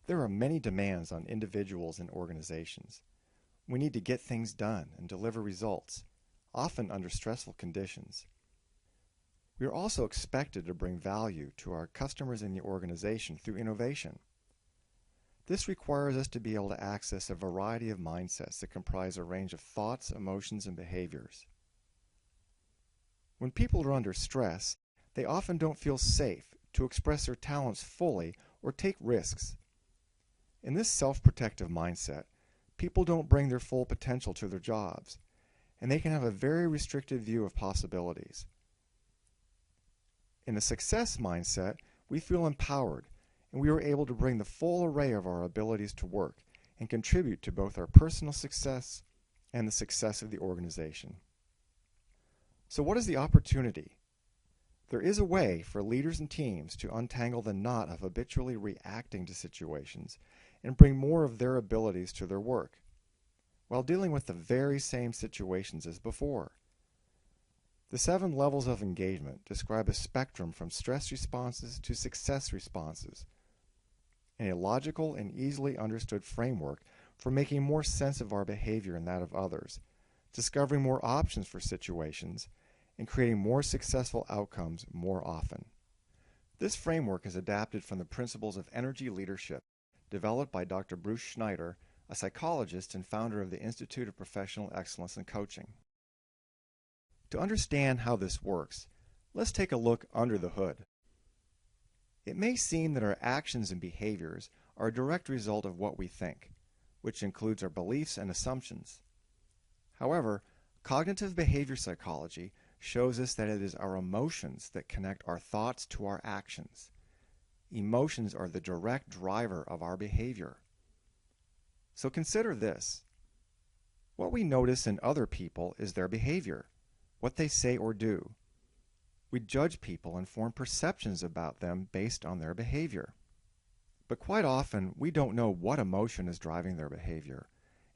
There are many demands on individuals and organizations. We need to get things done and deliver results, often under stressful conditions. We are also expected to bring value to our customers in the organization through innovation. This requires us to be able to access a variety of mindsets that comprise a range of thoughts, emotions, and behaviors. When people are under stress, they often don't feel safe to express their talents fully or take risks. In this self-protective mindset, people don't bring their full potential to their jobs, and they can have a very restricted view of possibilities. In a success mindset, we feel empowered, and we are able to bring the full array of our abilities to work and contribute to both our personal success and the success of the organization. So what is the opportunity? There is a way for leaders and teams to untangle the knot of habitually reacting to situations and bring more of their abilities to their work, while dealing with the very same situations as before. The 7 levels of engagement describe a spectrum from stress responses to success responses, and a logical and easily understood framework for making more sense of our behavior and that of others, discovering more options for situations, and creating more successful outcomes more often. This framework is adapted from the principles of energy leadership, developed by Dr. Bruce Schneider, a psychologist and founder of the Institute of Professional Excellence in Coaching. To understand how this works, let's take a look under the hood. It may seem that our actions and behaviors are a direct result of what we think, which includes our beliefs and assumptions. However, cognitive behavior psychology shows us that it is our emotions that connect our thoughts to our actions. Emotions are the direct driver of our behavior. So consider this. What we notice in other people is their behavior, what they say or do. We judge people and form perceptions about them based on their behavior. But quite often, we don't know what emotion is driving their behavior,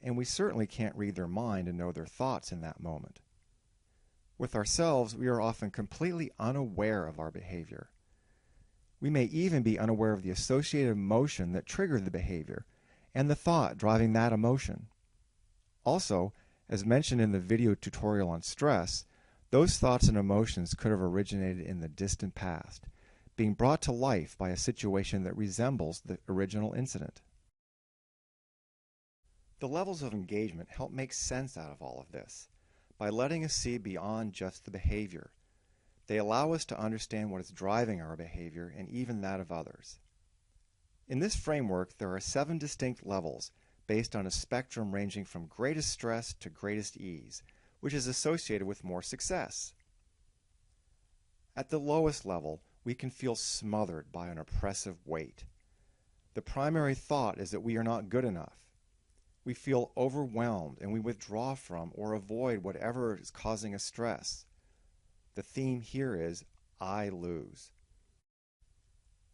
and we certainly can't read their mind and know their thoughts in that moment. With ourselves, we are often completely unaware of our behavior. We may even be unaware of the associated emotion that triggered the behavior and the thought driving that emotion. Also, as mentioned in the video tutorial on stress, those thoughts and emotions could have originated in the distant past, being brought to life by a situation that resembles the original incident. The levels of engagement help make sense out of all of this by letting us see beyond just the behavior. They allow us to understand what is driving our behavior and even that of others. In this framework, there are 7 distinct levels based on a spectrum ranging from greatest stress to greatest ease, which is associated with more success. At the lowest level, we can feel smothered by an oppressive weight. The primary thought is that we are not good enough. We feel overwhelmed and we withdraw from or avoid whatever is causing us stress. The theme here is, I lose.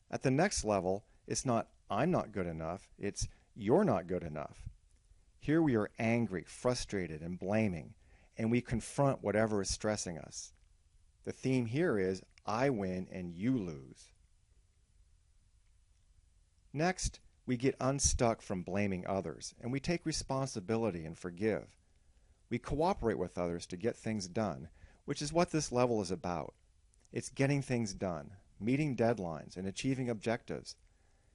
At the next level, it's not, I'm not good enough, it's, you're not good enough. Here we are angry, frustrated, and blaming, and we confront whatever is stressing us. The theme here is, I win and you lose. Next, we get unstuck from blaming others, and we take responsibility and forgive. We cooperate with others to get things done, which is what this level is about. It's getting things done, meeting deadlines, and achieving objectives.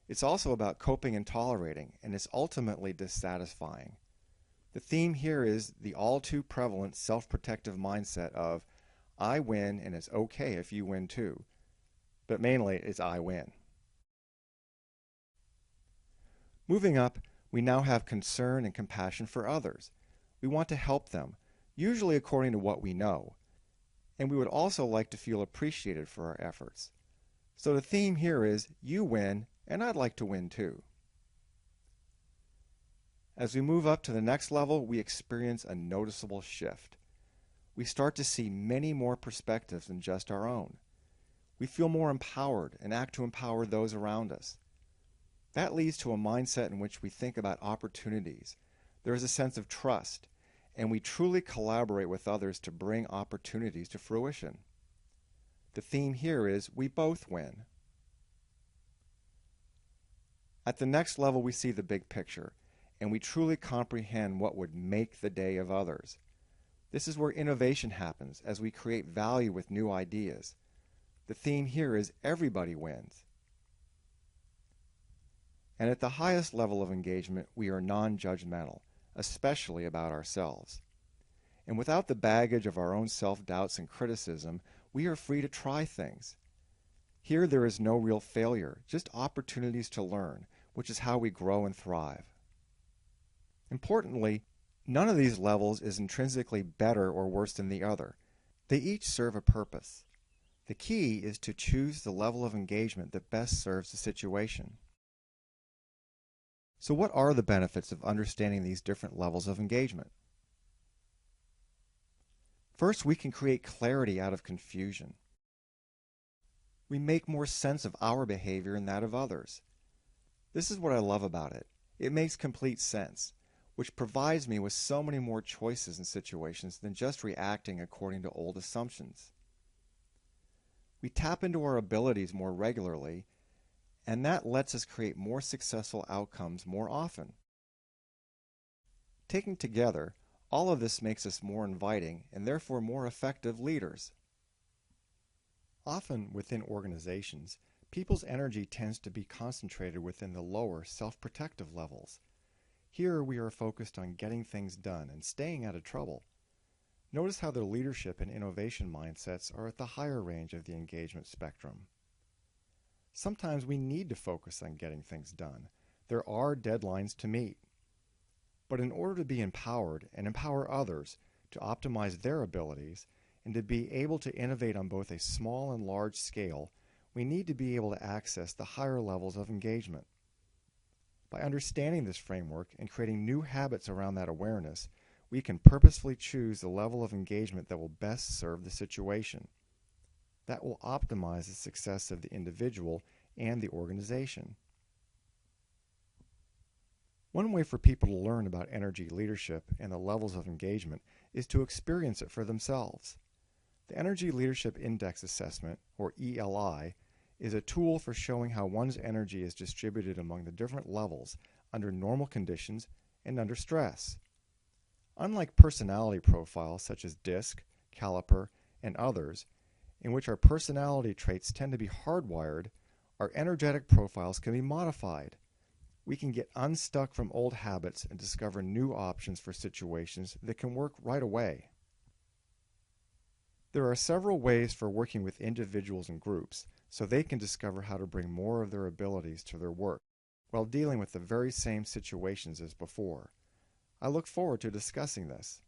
It's also about coping and tolerating, and it's ultimately dissatisfying. The theme here is the all too prevalent self-protective mindset of, I win and it's okay if you win too. But mainly, it's I win. Moving up, we now have concern and compassion for others. We want to help them, usually according to what we know. And we would also like to feel appreciated for our efforts. So the theme here is, you win, and I'd like to win too. As we move up to the next level, we experience a noticeable shift. We start to see many more perspectives than just our own. We feel more empowered and act to empower those around us. That leads to a mindset in which we think about opportunities. There is a sense of trust, and we truly collaborate with others to bring opportunities to fruition. The theme here is, we both win. At the next level, we see the big picture, and we truly comprehend what would make the day of others. This is where innovation happens as we create value with new ideas. The theme here is everybody wins. And at the highest level of engagement, we are non-judgmental, especially about ourselves. And without the baggage of our own self-doubts and criticism, we are free to try things. Here there is no real failure, just opportunities to learn, which is how we grow and thrive. Importantly, none of these levels is intrinsically better or worse than the other. They each serve a purpose. The key is to choose the level of engagement that best serves the situation. So what are the benefits of understanding these different levels of engagement? First, we can create clarity out of confusion. We make more sense of our behavior and that of others. This is what I love about it. It makes complete sense, which provides me with so many more choices in situations than just reacting according to old assumptions. We tap into our abilities more regularly, and that lets us create more successful outcomes more often. Taken together, all of this makes us more inviting and therefore more effective leaders. Often within organizations, people's energy tends to be concentrated within the lower self-protective levels. Here we are focused on getting things done and staying out of trouble. Notice how their leadership and innovation mindsets are at the higher range of the engagement spectrum. Sometimes we need to focus on getting things done. There are deadlines to meet. But in order to be empowered and empower others to optimize their abilities and to be able to innovate on both a small and large scale, we need to be able to access the higher levels of engagement. By understanding this framework and creating new habits around that awareness, we can purposefully choose the level of engagement that will best serve the situation. That will optimize the success of the individual and the organization. One way for people to learn about energy leadership and the levels of engagement is to experience it for themselves. The Energy Leadership Index Assessment, or ELI, is a tool for showing how one's energy is distributed among the different levels under normal conditions and under stress. Unlike personality profiles such as DISC, Caliper, and others, in which our personality traits tend to be hardwired, our energetic profiles can be modified. We can get unstuck from old habits and discover new options for situations that can work right away. There are several ways for working with individuals and groups so they can discover how to bring more of their abilities to their work while dealing with the very same situations as before. I look forward to discussing this.